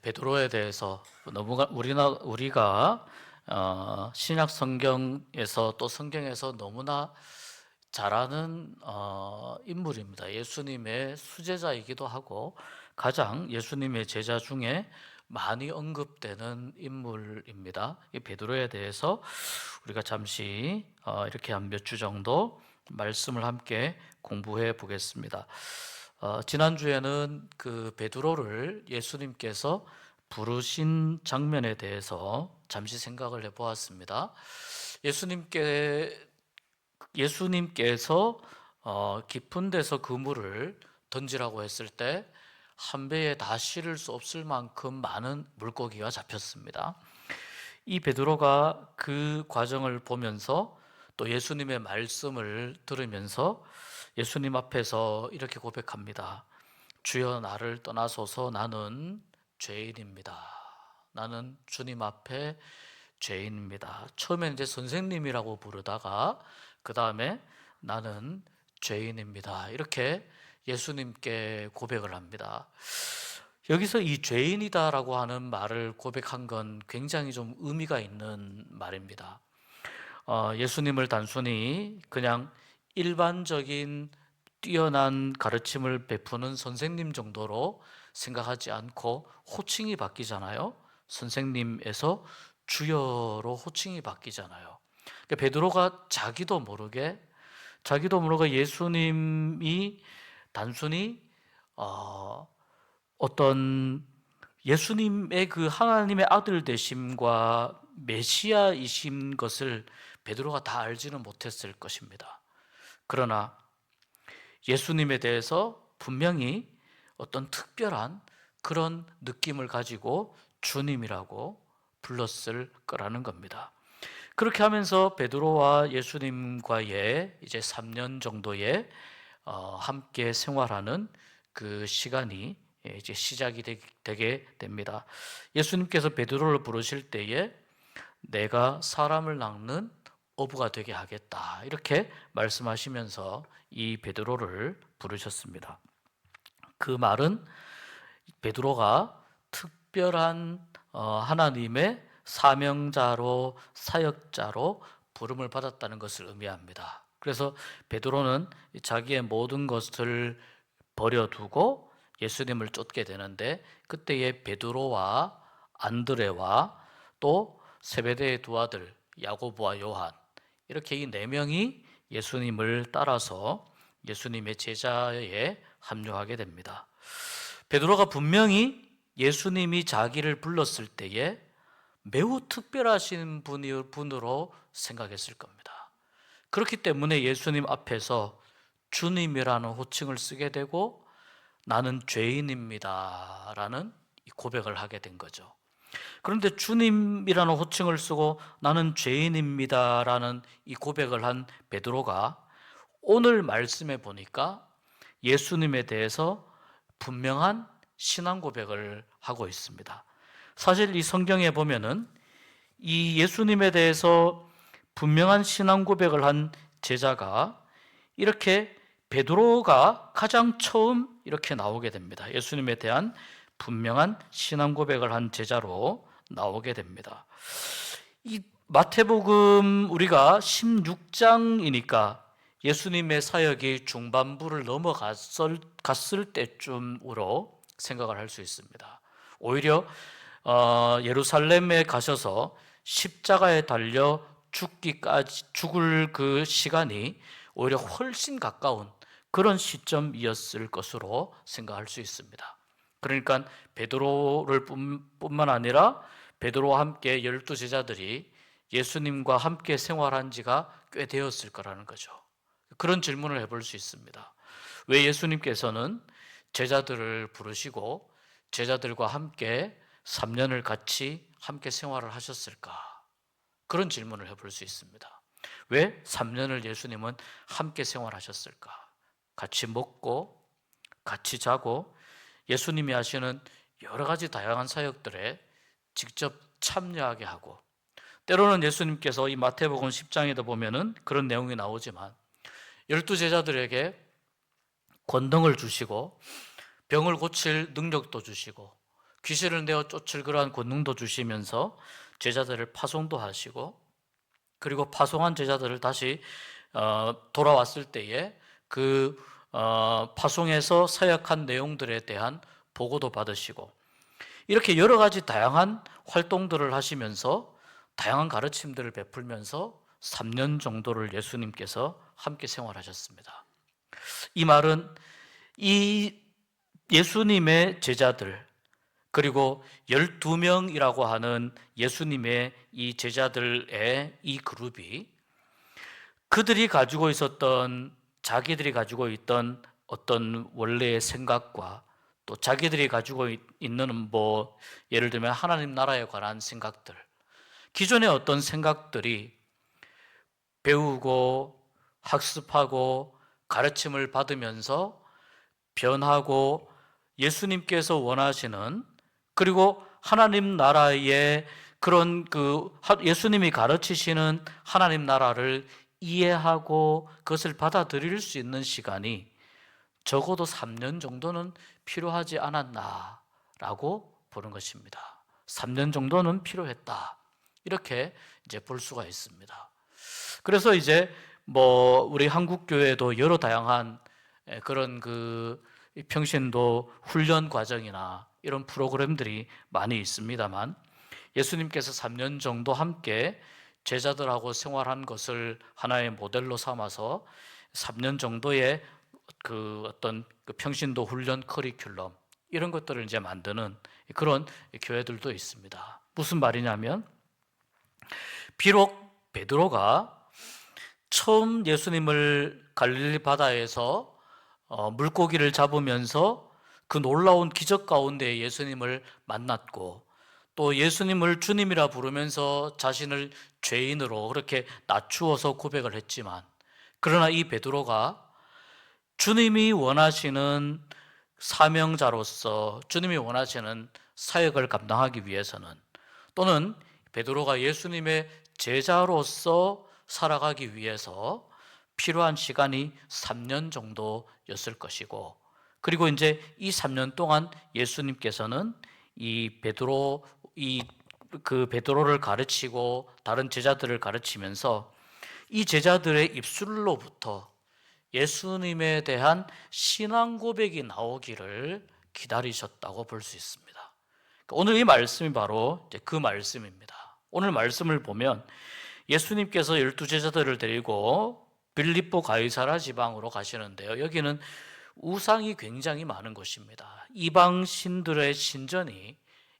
베드로에 대해서 우리가 신약 성경에서 또 성경에서 너무나 잘 아는 인물입니다. 예수님의 수제자이기도 하고 가장 예수님의 제자 중에 많이 언급되는 인물입니다. 이 베드로에 대해서 우리가 잠시 이렇게 한 몇 주 정도 말씀을 함께 공부해 보겠습니다. 지난주에는 그 베드로를 예수님께서 부르신 장면에 대해서 잠시 생각을 해 보았습니다. 예수님께서 깊은 데서 그물을 던지라고 했을 때 한 배에 다 실을 수 없을 만큼 많은 물고기가 잡혔습니다. 이 베드로가 그 과정을 보면서 또 예수님의 말씀을 들으면서 예수님 앞에서 이렇게 고백합니다. 주여 나를 떠나소서 나는 죄인입니다. 나는 주님 앞에 죄인입니다. 처음엔 이제 선생님이라고 부르다가 그 다음에 나는 죄인입니다. 이렇게 예수님께 고백을 합니다. 여기서 이 죄인이다라고 하는 말을 고백한 건 굉장히 좀 의미가 있는 말입니다. 예수님을 단순히 그냥 일반적인 뛰어난 가르침을 베푸는 선생님 정도로 생각하지 않고 호칭이 바뀌잖아요. 선생님에서 주여로 호칭이 바뀌잖아요. 그러니까 베드로가 자기도 모르게 예수님이 단순히 어떤 예수님의 그 하나님의 아들 되심과 메시아이신 것을 베드로가 다 알지는 못했을 것입니다. 그러나 예수님에 대해서 분명히 어떤 특별한 그런 느낌을 가지고 주님이라고 불렀을 거라는 겁니다. 그렇게 하면서 베드로와 예수님과의 이제 3년 정도의 함께 생활하는 그 시간이 이제 시작이 되게 됩니다. 예수님께서 베드로를 부르실 때에 내가 사람을 낚는 어부가 되게 하겠다 이렇게 말씀하시면서 이 베드로를 부르셨습니다. 그 말은 베드로가 특별한 하나님의 사명자로 사역자로 부름을 받았다는 것을 의미합니다. 그래서 베드로는 자기의 모든 것을 버려두고 예수님을 쫓게 되는데 그때의 베드로와 안드레와 또 세베대의 두 아들 야고보와 요한 이렇게 이 네 명이 예수님을 따라서 예수님의 제자에 합류하게 됩니다. 베드로가 분명히 예수님이 자기를 불렀을 때에 매우 특별하신 분으로 생각했을 겁니다. 그렇기 때문에 예수님 앞에서 주님이라는 호칭을 쓰게 되고 나는 죄인입니다 라는 고백을 하게 된 거죠. 그런데 주님이라는 호칭을 쓰고 나는 죄인입니다 라는 이 고백을 한 베드로가 오늘 말씀에 보니까 예수님에 대해서 분명한 신앙 고백을 하고 있습니다. 사실 이 성경에 보면은 이 예수님에 대해서 분명한 신앙 고백을 한 제자가 이렇게 베드로가 가장 처음 이렇게 나오게 됩니다. 예수님에 대한 분명한 신앙 고백을 한 제자로 나오게 됩니다. 이 마태복음 우리가 16장이니까 예수님의 사역이 중반부를 갔을 때쯤으로 생각을 할 수 있습니다. 오히려 예루살렘에 가셔서 십자가에 달려 죽을 그 시간이 오히려 훨씬 가까운 그런 시점이었을 것으로 생각할 수 있습니다. 그러니까 베드로를 뿐만 아니라 베드로와 함께 12 제자들이 예수님과 함께 생활한 지가 꽤 되었을 거라는 거죠. 그런 질문을 해볼 수 있습니다. 왜 예수님께서는 제자들을 부르시고 제자들과 함께 3년을 같이 함께 생활을 하셨을까? 그런 질문을 해볼 수 있습니다. 왜 3년을 예수님은 함께 생활하셨을까? 같이 먹고 같이 자고 예수님이 하시는 여러 가지 다양한 사역들에 직접 참여하게 하고 때로는 예수님께서 이 마태복음 10장에도 보면은 그런 내용이 나오지만 12 제자들에게 권능을 주시고 병을 고칠 능력도 주시고 귀신을 내어 쫓을 그러한 권능도 주시면서 제자들을 파송도 하시고, 그리고 파송한 제자들을 다시 돌아왔을 때에 그 파송에서 서약한 내용들에 대한 보고도 받으시고, 이렇게 여러 가지 다양한 활동들을 하시면서 다양한 가르침들을 베풀면서 3년 정도를 예수님께서 함께 생활하셨습니다. 이 말은 이 예수님의 제자들, 그리고 12명이라고 하는 예수님의 이 제자들의 이 그룹이 그들이 가지고 있었던, 자기들이 가지고 있던 어떤 원래의 생각과 또 자기들이 가지고 있는 예를 들면 하나님 나라에 관한 생각들, 기존의 어떤 생각들이 배우고 학습하고 가르침을 받으면서 변하고, 예수님께서 원하시는, 그리고 하나님 나라의 그런 예수님이 가르치시는 하나님 나라를 이해하고 그것을 받아들일 수 있는 시간이 적어도 3년 정도는 필요하지 않았나라고 보는 것입니다. 3년 정도는 필요했다, 이렇게 이제 볼 수가 있습니다. 그래서 이제 우리 한국 교회도 여러 다양한 그런 평신도 훈련 과정이나 이런 프로그램들이 많이 있습니다만, 예수님께서 3년 정도 함께 제자들하고 생활한 것을 하나의 모델로 삼아서 3년 정도의 어떤 평신도 훈련 커리큘럼, 이런 것들을 이제 만드는 그런 교회들도 있습니다. 무슨 말이냐면, 비록 베드로가 처음 예수님을 갈릴리 바다에서 물고기를 잡으면서 그 놀라운 기적 가운데 예수님을 만났고, 또 예수님을 주님이라 부르면서 자신을 죄인으로 그렇게 낮추어서 고백을 했지만, 그러나 이 베드로가 주님이 원하시는 사명자로서, 주님이 원하시는 사역을 감당하기 위해서는, 또는 베드로가 예수님의 제자로서 살아가기 위해서 필요한 시간이 3년 정도였을 것이고, 그리고 이제 이 3년 동안 예수님께서는 베드로를 가르치고 다른 제자들을 가르치면서 이 제자들의 입술로부터 예수님에 대한 신앙 고백이 나오기를 기다리셨다고 볼 수 있습니다. 오늘 이 말씀이 바로 그 말씀입니다. 오늘 말씀을 보면 예수님께서 12제자들을 데리고 빌립보 가이사라 지방으로 가시는데요, 여기는 우상이 굉장히 많은 곳입니다. 이방 신들의 신전이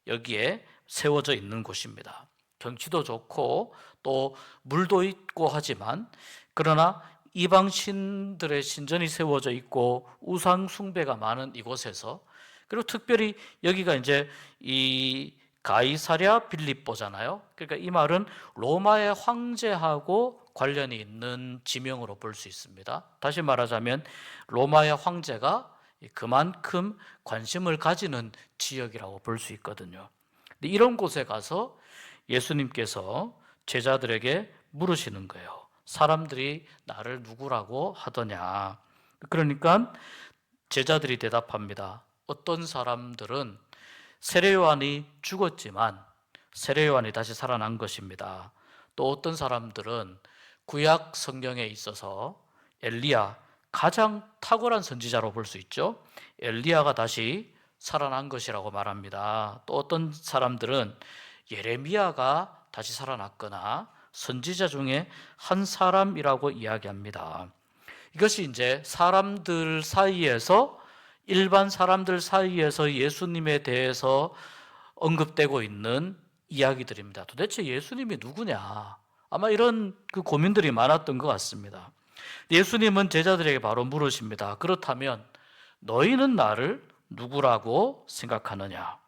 여기에 세워져 있는 곳입니다. 경치도 좋고 또 물도 있고 하지만, 그러나 이방 신들의 신전이 세워져 있고 우상 숭배가 많은 이곳에서, 그리고 특별히 여기가 이제 이 가이사랴 빌립보잖아요. 그러니까 이 말은 로마의 황제하고 관련이 있는 지명으로 볼 수 있습니다. 다시 말하자면 로마의 황제가 그만큼 관심을 가지는 지역이라고 볼 수 있거든요. 근데 이런 곳에 가서 예수님께서 제자들에게 물으시는 거예요. 사람들이 나를 누구라고 하더냐? 그러니까 제자들이 대답합니다. 어떤 사람들은 세례요한이 죽었지만 세례요한이 다시 살아난 것입니다. 또 어떤 사람들은 구약 성경에 있어서 엘리야, 가장 탁월한 선지자로 볼 수 있죠. 엘리야가 다시 살아난 것이라고 말합니다. 또 어떤 사람들은 예레미야가 다시 살아났거나 선지자 중에 한 사람이라고 이야기합니다. 이것이 이제 사람들 사이에서, 일반 사람들 사이에서 예수님에 대해서 언급되고 있는 이야기들입니다. 도대체 예수님이 누구냐? 아마 이런 고민들이 많았던 것 같습니다. 예수님은 제자들에게 바로 물으십니다. 그렇다면 너희는 나를 누구라고 생각하느냐?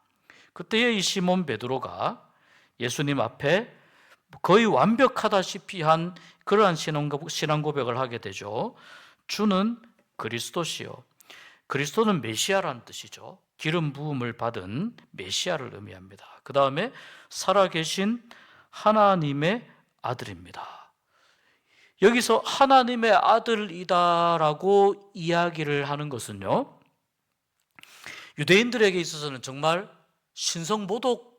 그때에 이 시몬 베드로가 예수님 앞에 거의 완벽하다시피 한 그러한 신앙 고백을 하게 되죠. 주는 그리스도시요. 그리스도는 메시아라는 뜻이죠. 기름 부음을 받은 메시아를 의미합니다. 그 다음에 살아계신 하나님의 아들입니다. 여기서 하나님의 아들이다라고 이야기를 하는 것은요, 유대인들에게 있어서는 정말 신성모독이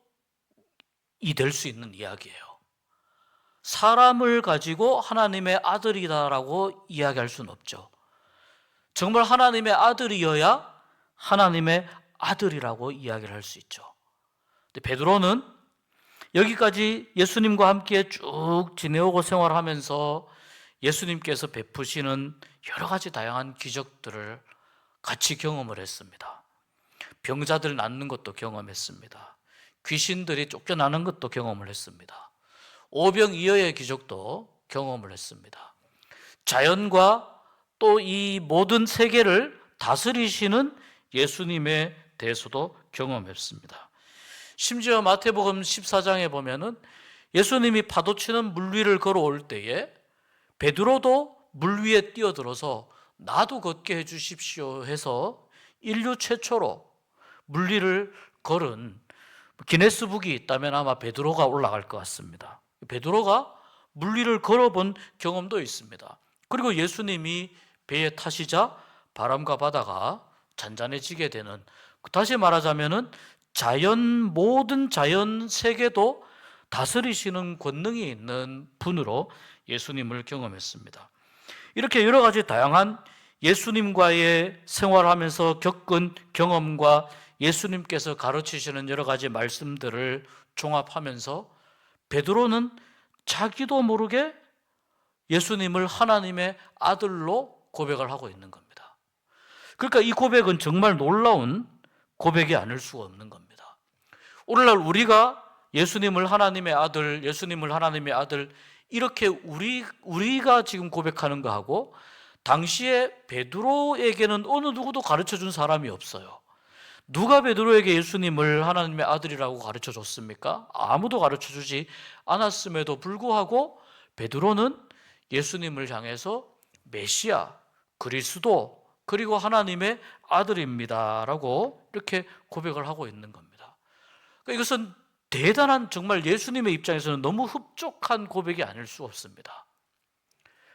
될 수 있는 이야기예요. 사람을 가지고 하나님의 아들이다라고 이야기할 수는 없죠. 정말 하나님의 아들이어야 하나님의 아들이라고 이야기를 할 수 있죠. 근데 베드로는 여기까지 예수님과 함께 쭉 지내오고 생활하면서 예수님께서 베푸시는 여러 가지 다양한 기적들을 같이 경험을 했습니다. 병자들 낫는 것도 경험했습니다. 귀신들이 쫓겨나는 것도 경험을 했습니다. 오병이어의 기적도 경험을 했습니다. 자연과 또 이 모든 세계를 다스리시는 예수님에 대해서도 경험했습니다. 심지어 마태복음 14장에 보면은 예수님이 파도치는 물 위를 걸어올 때에 베드로도 물 위에 뛰어들어서 나도 걷게 해주십시오 해서 인류 최초로 물 위를 걸은 기네스북이 있다면 아마 베드로가 올라갈 것 같습니다. 베드로가 물 위를 걸어본 경험도 있습니다. 그리고 예수님이 배에 타시자 바람과 바다가 잔잔해지게 되는, 다시 말하자면은 모든 자연 세계도 다스리시는 권능이 있는 분으로 예수님을 경험했습니다. 이렇게 여러 가지 다양한 예수님과의 생활하면서 겪은 경험과 예수님께서 가르치시는 여러 가지 말씀들을 종합하면서 베드로는 자기도 모르게 예수님을 하나님의 아들로 고백을 하고 있는 겁니다. 그러니까 이 고백은 정말 놀라운 고백이 아닐 수가 없는 겁니다. 오늘날 우리가 예수님을 하나님의 아들, 예수님을 하나님의 아들 이렇게 우리가 지금 고백하는 거하고 당시에 베드로에게는 어느 누구도 가르쳐 준 사람이 없어요. 누가 베드로에게 예수님을 하나님의 아들이라고 가르쳐 줬습니까? 아무도 가르쳐 주지 않았음에도 불구하고 베드로는 예수님을 향해서 메시아, 그리스도, 그리고 하나님의 아들입니다라고 이렇게 고백을 하고 있는 겁니다. 그러니까 이것은 대단한, 정말 예수님의 입장에서는 너무 흡족한 고백이 아닐 수 없습니다.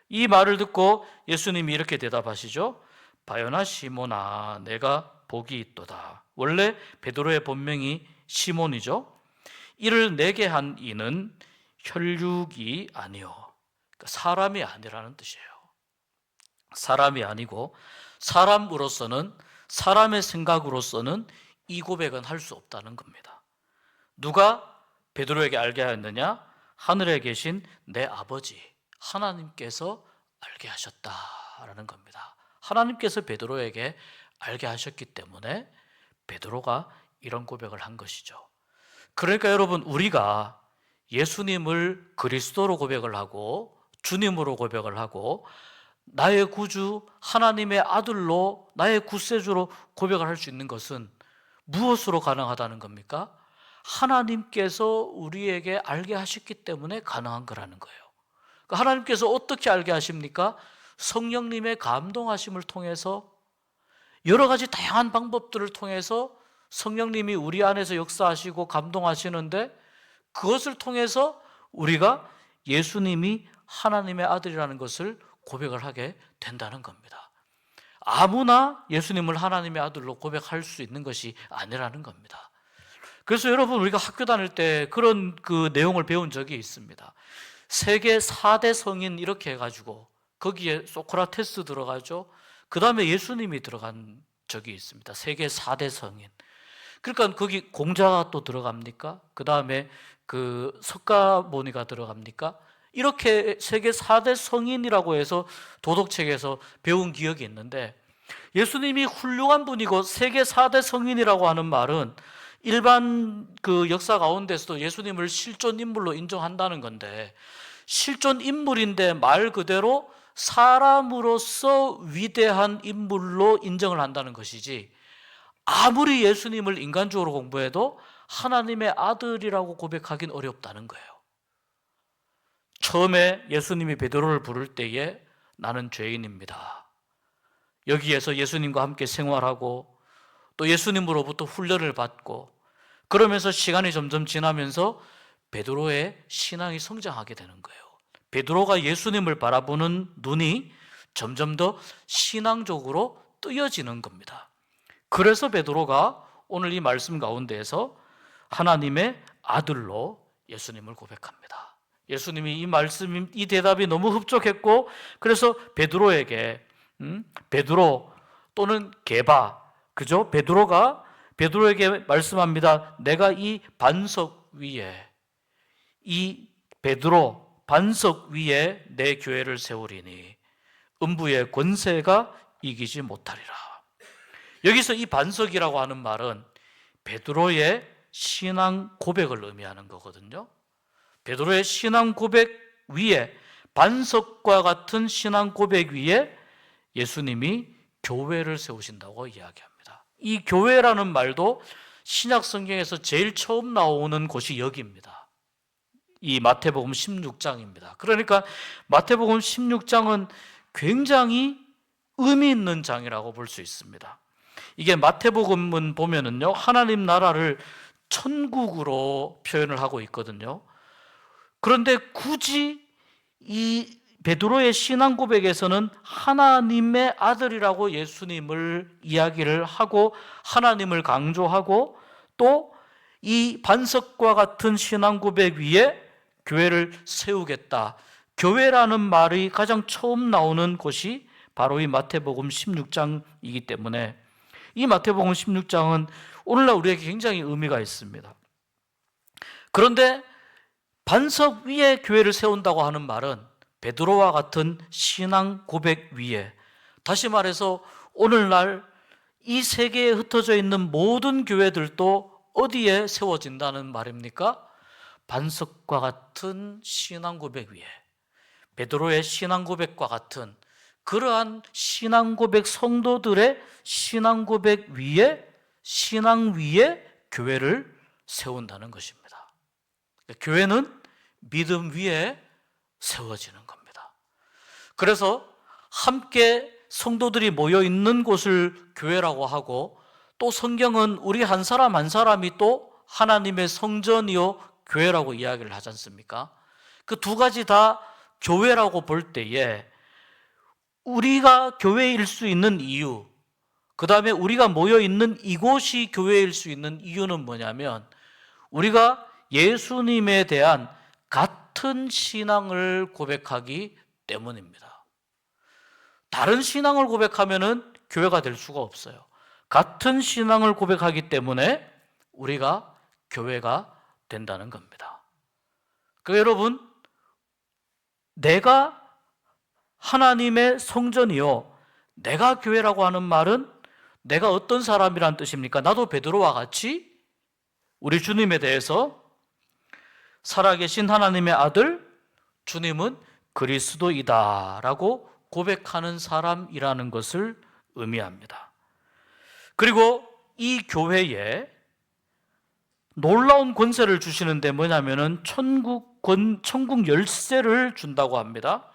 이 말을 듣고 예수님이 이렇게 대답하시죠. 바요나 시몬아, 내가 복이 있도다. 원래 베드로의 본명이 시몬이죠. 이를 내게 한 이는 혈육이 아니요, 그러니까 사람이 아니라는 뜻이에요. 사람이 아니고 사람으로서는, 사람의 생각으로서는 이 고백은 할 수 없다는 겁니다. 누가 베드로에게 알게 하였느냐? 하늘에 계신 내 아버지 하나님께서 알게 하셨다라는 겁니다. 하나님께서 베드로에게 알게 하셨기 때문에 베드로가 이런 고백을 한 것이죠. 그러니까 여러분, 우리가 예수님을 그리스도로 고백을 하고 주님으로 고백을 하고 나의 구주 하나님의 아들로, 나의 구세주로 고백을 할 수 있는 것은 무엇으로 가능하다는 겁니까? 하나님께서 우리에게 알게 하셨기 때문에 가능한 거라는 거예요. 그러니까 하나님께서 어떻게 알게 하십니까? 성령님의 감동하심을 통해서, 여러 가지 다양한 방법들을 통해서 성령님이 우리 안에서 역사하시고 감동하시는데, 그것을 통해서 우리가 예수님이 하나님의 아들이라는 것을 고백을 하게 된다는 겁니다. 아무나 예수님을 하나님의 아들로 고백할 수 있는 것이 아니라는 겁니다. 그래서 여러분, 우리가 학교 다닐 때 그런 그 내용을 배운 적이 있습니다. 세계 4대 성인 이렇게 해가지고 거기에 소크라테스 들어가죠. 그 다음에 예수님이 들어간 적이 있습니다. 세계 4대 성인. 그러니까 거기 공자가 또 들어갑니까? 그 다음에 그 석가모니가 들어갑니까? 이렇게 세계 4대 성인이라고 해서 도덕책에서 배운 기억이 있는데, 예수님이 훌륭한 분이고 세계 4대 성인이라고 하는 말은 일반 그 역사 가운데서도 예수님을 실존 인물로 인정한다는 건데, 실존 인물인데 말 그대로 사람으로서 위대한 인물로 인정을 한다는 것이지, 아무리 예수님을 인간적으로 공부해도 하나님의 아들이라고 고백하긴 어렵다는 거예요. 처음에 예수님이 베드로를 부를 때에 나는 죄인입니다, 여기에서 예수님과 함께 생활하고 또 예수님으로부터 훈련을 받고 그러면서 시간이 점점 지나면서 베드로의 신앙이 성장하게 되는 거예요. 베드로가 예수님을 바라보는 눈이 점점 더 신앙적으로 뜨여지는 겁니다. 그래서 베드로가 오늘 이 말씀 가운데에서 하나님의 아들로 예수님을 고백합니다. 예수님이 이 말씀, 이 대답이 너무 흡족했고, 그래서 베드로에게 베드로 또는 게바, 그죠? 베드로에게 말씀합니다. 내가 이 반석 위에, 이 베드로 반석 위에 내 교회를 세우리니 음부의 권세가 이기지 못하리라. 여기서 이 반석이라고 하는 말은 베드로의 신앙 고백을 의미하는 거거든요. 베드로의 신앙 고백 위에, 반석과 같은 신앙 고백 위에 예수님이 교회를 세우신다고 이야기합니다. 이 교회라는 말도 신약 성경에서 제일 처음 나오는 곳이 여기입니다. 이 마태복음 16장입니다. 그러니까 마태복음 16장은 굉장히 의미 있는 장이라고 볼 수 있습니다. 이게 마태복음은 보면은요, 하나님 나라를 천국으로 표현을 하고 있거든요. 그런데 굳이 이 베드로의 신앙 고백에서는 하나님의 아들이라고 예수님을 이야기를 하고 하나님을 강조하고, 또 이 반석과 같은 신앙 고백 위에 교회를 세우겠다. 교회라는 말이 가장 처음 나오는 곳이 바로 이 마태복음 16장이기 때문에 이 마태복음 16장은 오늘날 우리에게 굉장히 의미가 있습니다. 그런데 반석 위에 교회를 세운다고 하는 말은 베드로와 같은 신앙 고백 위에, 다시 말해서 오늘날 이 세계에 흩어져 있는 모든 교회들도 어디에 세워진다는 말입니까? 반석과 같은 신앙 고백 위에, 베드로의 신앙 고백과 같은 그러한 신앙 고백 성도들의 신앙 고백 위에, 신앙 위에 교회를 세운다는 것입니다. 교회는 믿음 위에 세워지는 겁니다. 그래서 함께 성도들이 모여 있는 곳을 교회라고 하고, 또 성경은 우리 한 사람 한 사람이 또 하나님의 성전이요 교회라고 이야기를 하지 않습니까? 그 두 가지 다 교회라고 볼 때에 우리가 교회일 수 있는 이유, 그 다음에 우리가 모여 있는 이곳이 교회일 수 있는 이유는 뭐냐면 우리가 예수님에 대한 같은 신앙을 고백하기 때문입니다. 다른 신앙을 고백하면은 교회가 될 수가 없어요. 같은 신앙을 고백하기 때문에 우리가 교회가 된다는 겁니다. 그러니까 여러분, 내가 하나님의 성전이요, 내가 교회라고 하는 말은 내가 어떤 사람이란 뜻입니까? 나도 베드로와 같이 우리 주님에 대해서 살아계신 하나님의 아들, 주님은 그리스도이다 라고 고백하는 사람이라는 것을 의미합니다. 그리고 이 교회에 놀라운 권세를 주시는데 뭐냐면은 천국 열쇠를 준다고 합니다.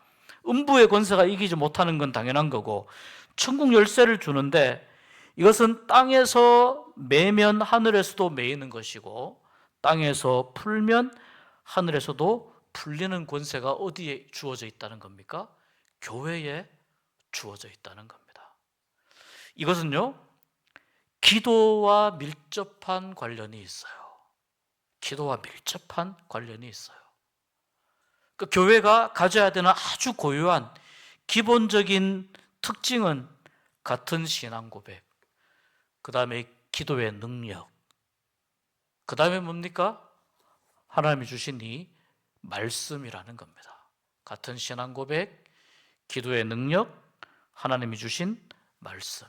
음부의 권세가 이기지 못하는 건 당연한 거고, 천국 열쇠를 주는데 이것은 땅에서 매면 하늘에서도 매이는 것이고, 땅에서 풀면 하늘에서도 풀리는 권세가 어디에 주어져 있다는 겁니까? 교회에 주어져 있다는 겁니다. 이것은요, 기도와 밀접한 관련이 있어요. 기도와 밀접한 관련이 있어요. 그 교회가 가져야 되는 아주 고유한 기본적인 특징은 같은 신앙 고백, 그 다음에 기도의 능력, 그 다음에 뭡니까? 하나님이 주신 이 말씀이라는 겁니다. 같은 신앙 고백, 기도의 능력, 하나님이 주신 말씀.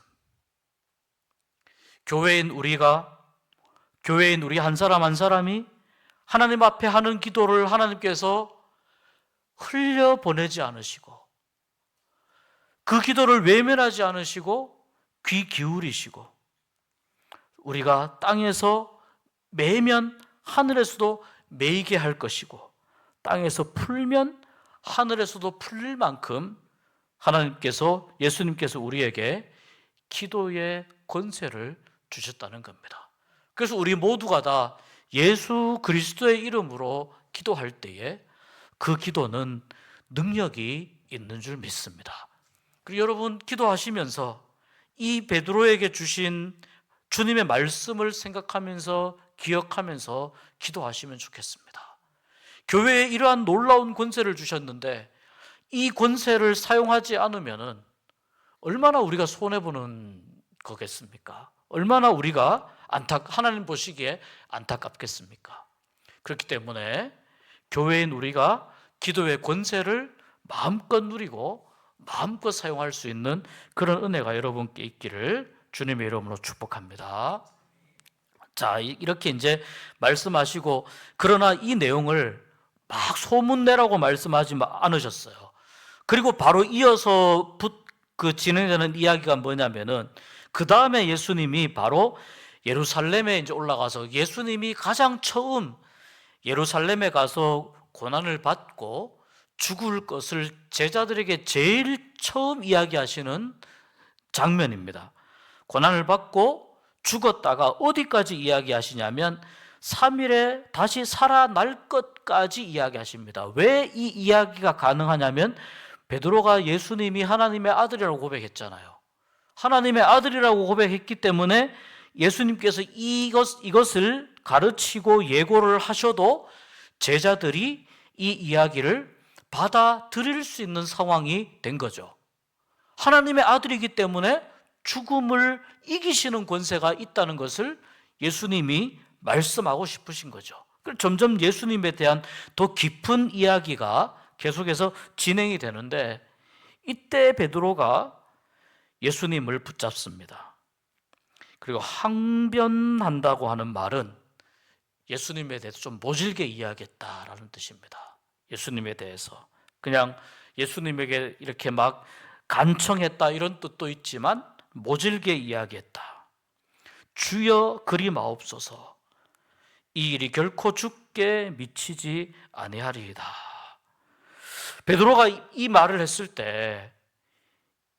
교회인 우리 한 사람 한 사람이 하나님 앞에 하는 기도를 하나님께서 흘려보내지 않으시고, 그 기도를 외면하지 않으시고 귀 기울이시고, 우리가 땅에서 매면 하늘에서도 매이게 할 것이고, 땅에서 풀면 하늘에서도 풀릴 만큼 하나님께서, 예수님께서 우리에게 기도의 권세를 주셨다는 겁니다. 그래서 우리 모두가 다 예수 그리스도의 이름으로 기도할 때에 그 기도는 능력이 있는 줄 믿습니다. 그리고 여러분, 기도하시면서 이 베드로에게 주신 주님의 말씀을 생각하면서 기억하면서 기도하시면 좋겠습니다. 교회에 이러한 놀라운 권세를 주셨는데 이 권세를 사용하지 않으면 얼마나 우리가 손해보는 거겠습니까? 얼마나 우리가 하나님 보시기에 안타깝겠습니까? 그렇기 때문에 교회인 우리가 기도의 권세를 마음껏 누리고 마음껏 사용할 수 있는 그런 은혜가 여러분께 있기를 주님의 이름으로 축복합니다. 자, 이렇게 이제 말씀하시고, 그러나 이 내용을 막 소문내라고 말씀하지 않으셨어요. 그리고 바로 이어서 진행되는 이야기가 뭐냐면은, 그 다음에 예수님이 바로 예루살렘에 이제 올라가서 예수님이 가장 처음 예루살렘에 가서 고난을 받고 죽을 것을 제자들에게 제일 처음 이야기하시는 장면입니다. 고난을 받고 죽었다가 어디까지 이야기하시냐면 3일에 다시 살아날 것까지 이야기하십니다. 왜 이 이야기가 가능하냐면 베드로가 예수님이 하나님의 아들이라고 고백했잖아요. 하나님의 아들이라고 고백했기 때문에 예수님께서 이것을 가르치고 예고를 하셔도 제자들이 이 이야기를 받아들일 수 있는 상황이 된 거죠. 하나님의 아들이기 때문에 죽음을 이기시는 권세가 있다는 것을 예수님이 말씀하고 싶으신 거죠. 점점 예수님에 대한 더 깊은 이야기가 계속해서 진행이 되는데, 이때 베드로가 예수님을 붙잡습니다. 그리고 항변한다고 하는 말은 예수님에 대해서 좀 모질게 이야기했다라는 뜻입니다. 예수님에 대해서 그냥 예수님에게 이렇게 막 간청했다 이런 뜻도 있지만 모질게 이야기했다. 주여 그리 마옵소서, 이 일이 결코 죽게 미치지 아니하리이다. 베드로가 이 말을 했을 때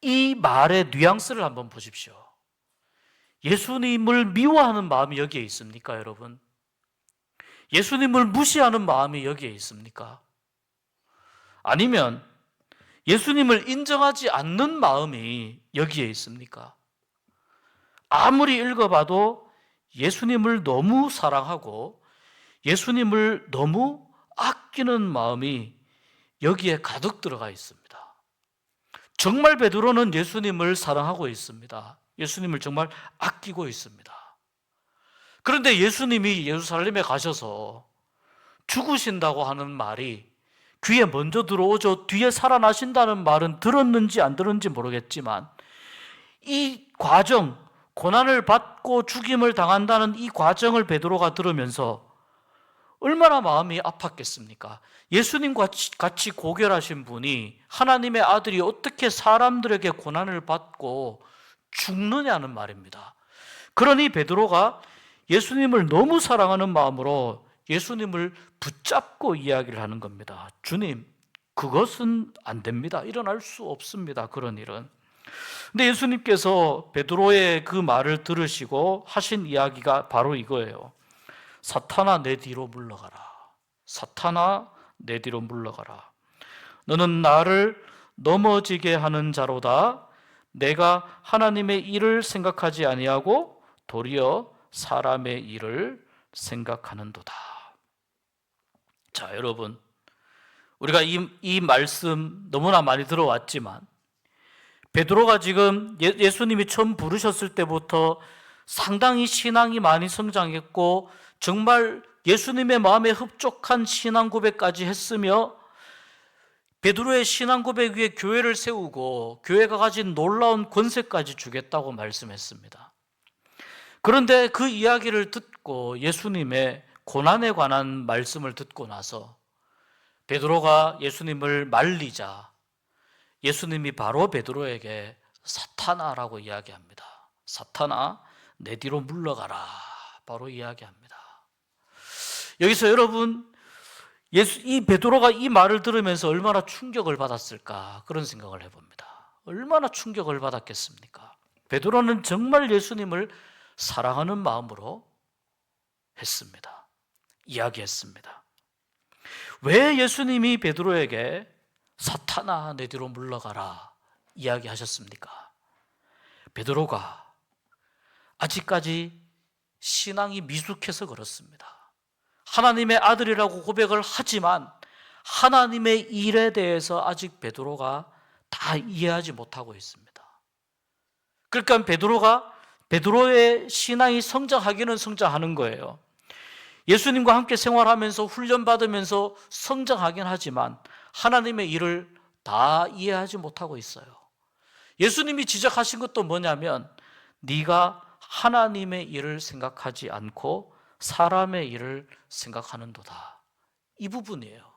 이 말의 뉘앙스를 한번 보십시오. 예수님을 미워하는 마음이 여기에 있습니까, 여러분? 예수님을 무시하는 마음이 여기에 있습니까? 아니면 예수님을 인정하지 않는 마음이 여기에 있습니까? 아무리 읽어봐도 예수님을 너무 사랑하고 예수님을 너무 아끼는 마음이 여기에 가득 들어가 있습니다. 정말 베드로는 예수님을 사랑하고 있습니다. 예수님을 정말 아끼고 있습니다. 그런데 예수님이 예루살렘에 가셔서 죽으신다고 하는 말이 귀에 먼저 들어오죠. 뒤에 살아나신다는 말은 들었는지 안 들었는지 모르겠지만 이 과정, 고난을 받고 죽임을 당한다는 이 과정을 베드로가 들으면서 얼마나 마음이 아팠겠습니까? 예수님과 같이 고결하신 분이, 하나님의 아들이 어떻게 사람들에게 고난을 받고 죽느냐는 말입니다. 그러니 베드로가 예수님을 너무 사랑하는 마음으로 예수님을 붙잡고 이야기를 하는 겁니다. 주님, 그것은 안 됩니다. 일어날 수 없습니다. 그런 일은. 근데 예수님께서 베드로의 그 말을 들으시고 하신 이야기가 바로 이거예요. 사탄아, 내 뒤로 물러가라. 사탄아, 내 뒤로 물러가라. 너는 나를 넘어지게 하는 자로다. 내가 하나님의 일을 생각하지 아니하고 도리어 사람의 일을 생각하는도다. 자, 여러분, 우리가 이 말씀 너무나 많이 들어왔지만 베드로가 지금 예수님이 처음 부르셨을 때부터 상당히 신앙이 많이 성장했고 정말 예수님의 마음에 흡족한 신앙 고백까지 했으며 베드로의 신앙 고백 위에 교회를 세우고 교회가 가진 놀라운 권세까지 주겠다고 말씀했습니다. 그런데 그 이야기를 듣고 예수님의 고난에 관한 말씀을 듣고 나서 베드로가 예수님을 말리자 예수님이 바로 베드로에게 사탄아라고 이야기합니다. 사탄아, 내 뒤로 물러가라. 바로 이야기합니다. 여기서 여러분, 이 베드로가 이 말을 들으면서 얼마나 충격을 받았을까 그런 생각을 해봅니다. 얼마나 충격을 받았겠습니까? 베드로는 정말 예수님을 사랑하는 마음으로 했습니다. 이야기했습니다. 왜 예수님이 베드로에게 사탄아, 내 뒤로 물러가라 이야기하셨습니까? 베드로가 아직까지 신앙이 미숙해서 그렇습니다. 하나님의 아들이라고 고백을 하지만 하나님의 일에 대해서 아직 베드로가 다 이해하지 못하고 있습니다. 그러니까 베드로의 신앙이 성장하기는 성장하는 거예요. 예수님과 함께 생활하면서 훈련받으면서 성장하긴 하지만 하나님의 일을 다 이해하지 못하고 있어요. 예수님이 지적하신 것도 뭐냐면 네가 하나님의 일을 생각하지 않고 사람의 일을 생각하는도다. 이 부분이에요.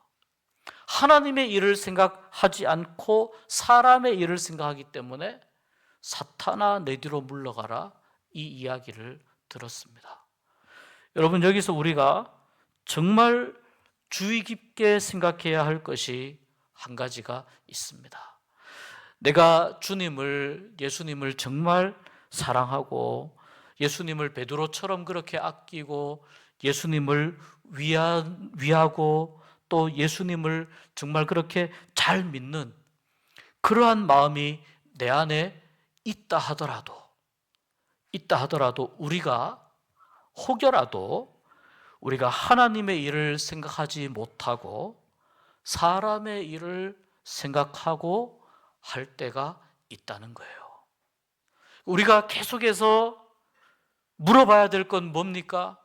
하나님의 일을 생각하지 않고 사람의 일을 생각하기 때문에 사탄아 내 뒤로 물러가라, 이 이야기를 들었습니다. 여러분, 여기서 우리가 정말 주의 깊게 생각해야 할 것이 한 가지가 있습니다. 내가 예수님을 정말 사랑하고 예수님을 베드로처럼 그렇게 아끼고 예수님을 위하고 또 예수님을 정말 그렇게 잘 믿는 그러한 마음이 내 안에 있다 하더라도 우리가 혹여라도 우리가 하나님의 일을 생각하지 못하고 사람의 일을 생각하고 할 때가 있다는 거예요. 우리가 계속해서 물어봐야 될 건 뭡니까?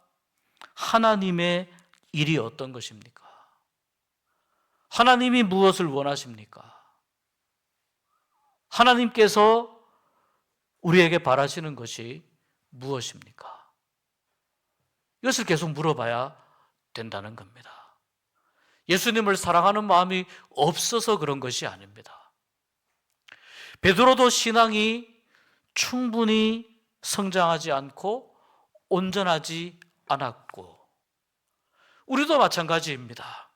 하나님의 일이 어떤 것입니까? 하나님이 무엇을 원하십니까? 하나님께서 우리에게 바라시는 것이 무엇입니까? 이것을 계속 물어봐야 된다는 겁니다. 예수님을 사랑하는 마음이 없어서 그런 것이 아닙니다. 베드로도 신앙이 충분히 성장하지 않고 온전하지 않았고 우리도 마찬가지입니다.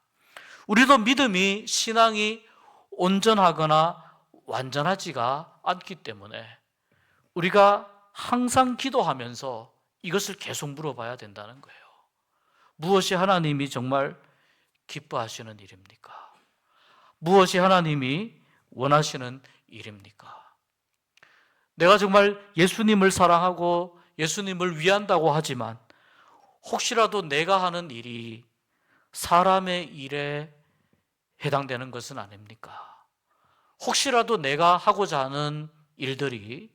우리도 믿음이 신앙이 온전하거나 완전하지가 않기 때문에 우리가 항상 기도하면서 이것을 계속 물어봐야 된다는 거예요. 무엇이 하나님이 정말 기뻐하시는 일입니까? 무엇이 하나님이 원하시는 일입니까? 내가 정말 예수님을 사랑하고 예수님을 위한다고 하지만 혹시라도 내가 하는 일이 사람의 일에 해당되는 것은 아닙니까? 혹시라도 내가 하고자 하는 일들이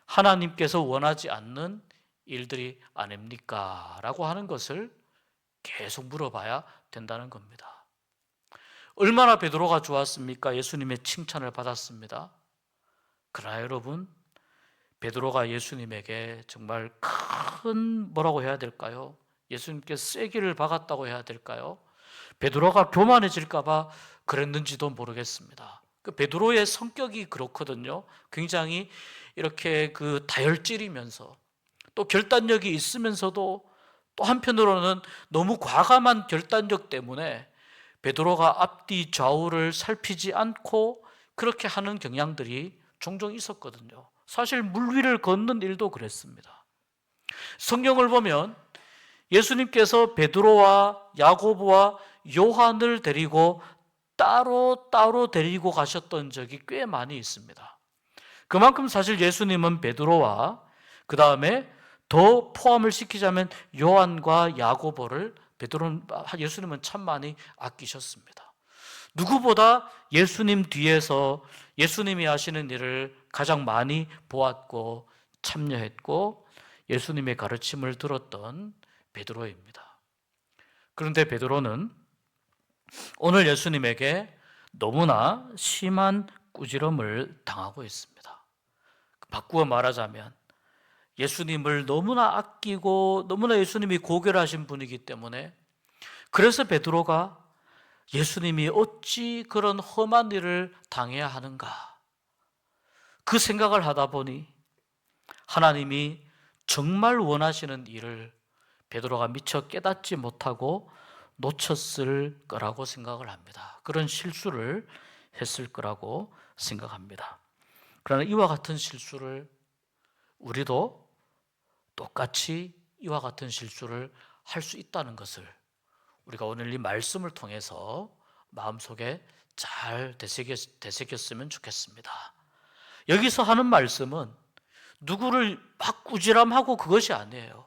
하나님께서 원하지 않는 일들이 아닙니까? 라고 하는 것을 계속 물어봐야 된다는 겁니다. 얼마나 베드로가 좋았습니까? 예수님의 칭찬을 받았습니다. 그러나 여러분, 베드로가 예수님에게 정말 큰 뭐라고 해야 될까요? 예수님께 쐐기를 박았다고 해야 될까요? 베드로가 교만해질까 봐 그랬는지도 모르겠습니다. 그 베드로의 성격이 그렇거든요. 굉장히 이렇게 그 다혈질이면서 또 결단력이 있으면서도 또 한편으로는 너무 과감한 결단력 때문에 베드로가 앞뒤 좌우를 살피지 않고 그렇게 하는 경향들이 종종 있었거든요. 사실 물 위를 걷는 일도 그랬습니다. 성경을 보면 예수님께서 베드로와 야고보와 요한을 데리고 따로 데리고 가셨던 적이 꽤 많이 있습니다. 그만큼 사실 예수님은 베드로와 그 다음에 더 포함을 시키자면 요한과 야고보를 예수님은 참 많이 아끼셨습니다. 누구보다 예수님 뒤에서 예수님이 하시는 일을 가장 많이 보았고 참여했고 예수님의 가르침을 들었던 베드로입니다. 그런데 베드로는 오늘 예수님에게 너무나 심한 꾸지람을 당하고 있습니다. 바꾸어 말하자면 예수님을 너무나 아끼고 너무나 예수님이 고결하신 분이기 때문에 그래서 베드로가 예수님이 어찌 그런 험한 일을 당해야 하는가 그 생각을 하다 보니 하나님이 정말 원하시는 일을 베드로가 미처 깨닫지 못하고 놓쳤을 거라고 생각을 합니다. 그런 실수를 했을 거라고 생각합니다. 그러나 이와 같은 실수를 우리도 똑같이 이와 같은 실수를 할 수 있다는 것을 우리가 오늘 이 말씀을 통해서 마음속에 잘 되새겼으면 좋겠습니다. 여기서 하는 말씀은 누구를 막 꾸지람하고 그것이 아니에요.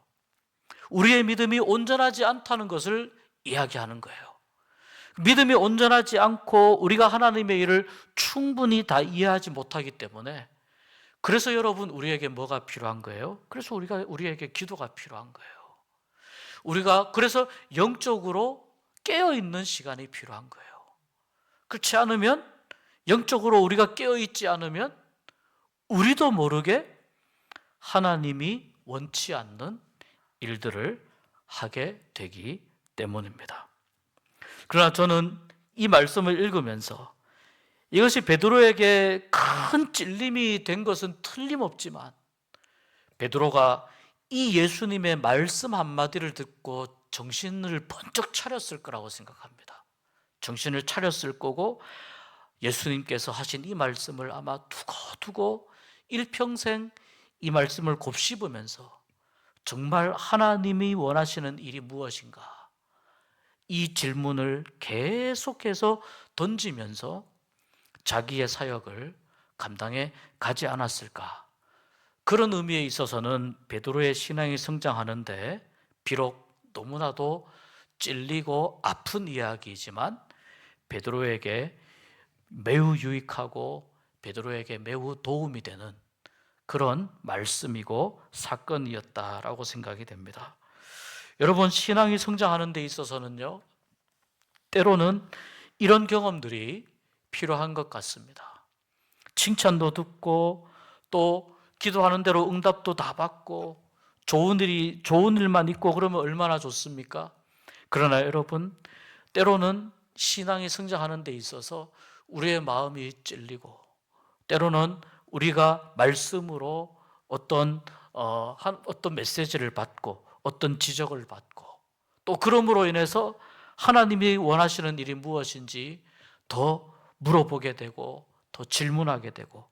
우리의 믿음이 온전하지 않다는 것을 이야기하는 거예요. 믿음이 온전하지 않고 우리가 하나님의 일을 충분히 다 이해하지 못하기 때문에, 그래서 여러분 우리에게 뭐가 필요한 거예요? 그래서 우리에게 기도가 필요한 거예요. 우리가 그래서 영적으로 깨어 있는 시간이 필요한 거예요. 그렇지 않으면, 영적으로 우리가 깨어 있지 않으면 우리도 모르게 하나님이 원치 않는 일들을 하게 되기 때문입니다. 그러나 저는 이 말씀을 읽으면서 이것이 베드로에게 큰 찔림이 된 것은 틀림없지만, 베드로가 이 예수님의 말씀 한마디를 듣고 정신을 번쩍 차렸을 거라고 생각합니다. 정신을 차렸을 거고, 예수님께서 하신 이 말씀을 아마 두고두고 일평생 이 말씀을 곱씹으면서 정말 하나님이 원하시는 일이 무엇인가, 이 질문을 계속해서 던지면서 자기의 사역을 감당해 가지 않았을까. 그런 의미에 있어서는 베드로의 신앙이 성장하는데 비록 너무나도 찔리고 아픈 이야기이지만 베드로에게 매우 유익하고 베드로에게 매우 도움이 되는 그런 말씀이고 사건이었다라고 생각이 됩니다. 여러분, 신앙이 성장하는 데 있어서는요, 때로는 이런 경험들이 필요한 것 같습니다. 칭찬도 듣고 또 기도하는 대로 응답도 다 받고 좋은 일만 있고 그러면 얼마나 좋습니까? 그러나 여러분, 때로는 신앙이 성장하는 데 있어서 우리의 마음이 찔리고, 때로는 우리가 말씀으로 어떤 메시지를 받고 어떤 지적을 받고, 또 그러므로 인해서 하나님이 원하시는 일이 무엇인지 더 물어보게 되고 더 질문하게 되고,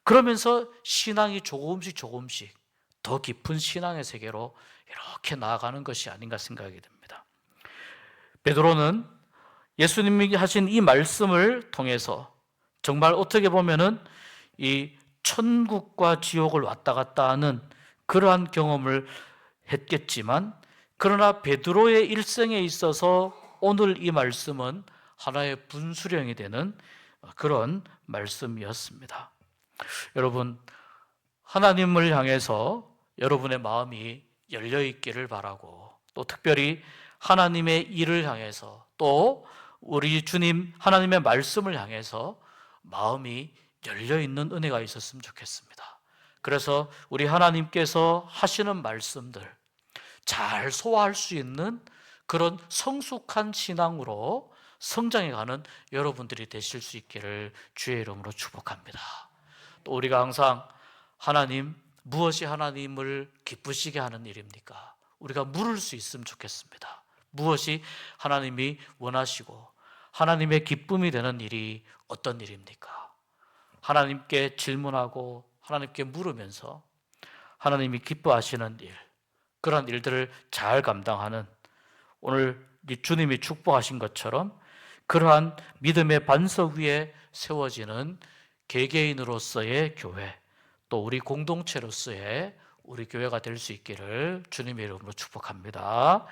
그러면서 신앙이 조금씩 더 깊은 신앙의 세계로 이렇게 나아가는 것이 아닌가 생각이 됩니다. 베드로는 예수님이 하신 이 말씀을 통해서 정말 어떻게 보면은 이 천국과 지옥을 왔다 갔다 하는 그러한 경험을 했겠지만, 그러나 베드로의 일생에 있어서 오늘 이 말씀은 하나의 분수령이 되는 그런 말씀이었습니다. 여러분, 하나님을 향해서 여러분의 마음이 열려 있기를 바라고, 또 특별히 하나님의 일을 향해서, 또 우리 주님 하나님의 말씀을 향해서 마음이 열려 있는 은혜가 있었으면 좋겠습니다. 그래서 우리 하나님께서 하시는 말씀들 잘 소화할 수 있는 그런 성숙한 신앙으로 성장해가는 여러분들이 되실 수 있기를 주의 이름으로 축복합니다. 또 우리가 항상 하나님, 무엇이 하나님을 기쁘시게 하는 일입니까? 우리가 물을 수 있으면 좋겠습니다. 무엇이 하나님이 원하시고 하나님의 기쁨이 되는 일이 어떤 일입니까? 하나님께 질문하고 하나님께 물으면서 하나님이 기뻐하시는 일, 그런 일들을 잘 감당하는, 오늘 주님이 축복하신 것처럼 그러한 믿음의 반석 위에 세워지는 개개인으로서의 교회, 또 우리 공동체로서의 우리 교회가 될 수 있기를 주님의 이름으로 축복합니다.